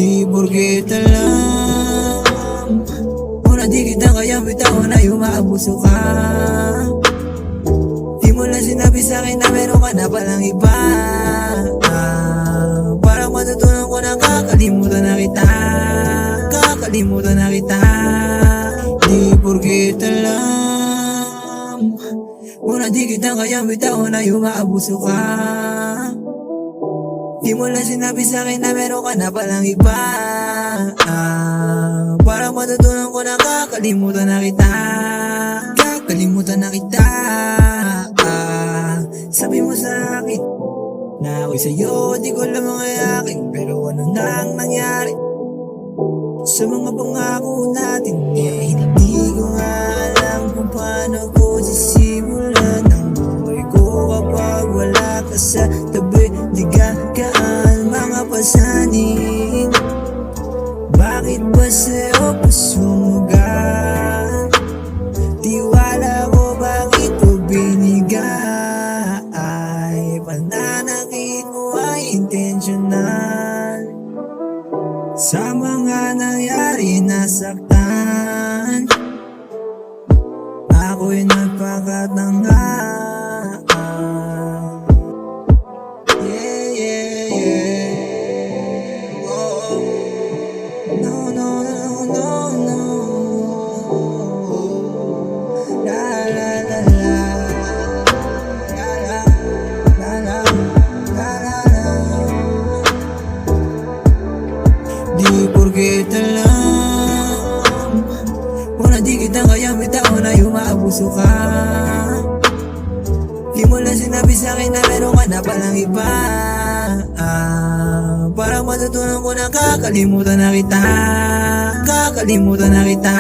Di porket alam mo na di kita kaya bitaw na umaabuso ka. Di mo lang sinabi sa'kin na meron ka na palang iba. Parang matutunan ko na kakalimutan na kita. Kakalimutan na kita. Di porket alam mo na di kita kaya bitaw na umaabuso ka. Di mo lang sinabi sa'kin na meron ka na palang iba. Parang matutunan ko na kakalimutan na kita. Kakalimutan na kita. Sabi mo sa'kin na ako'y sa'yo, di ko lang mga akin. Pero ano nang nangyari sa mga pangako natin? Hindi ko nga alam kung paano ko sisimulan ang buhay ko kapag wala ka sa tabi. Di gagaan mga pasanin. Bakit ba sa'yo pasumugan? Tiwala ko bakit ko binigay? Pananakit mo ay intentional. Sa mga nangyari nasaktan, ako'y nagpakatanga. Yeah, yeah, yeah. Oh, no, no, no, no, no. La, la, la, la. La, la, la, la. La, la, la. Di porket alam mo na di kita kaya bitaw na umaabuso ka. Di mo lang sinabi sa'kin na meron ka na palang iba. Parang matutunan ko na kakalimutan na kita. Kakalimutan na kita.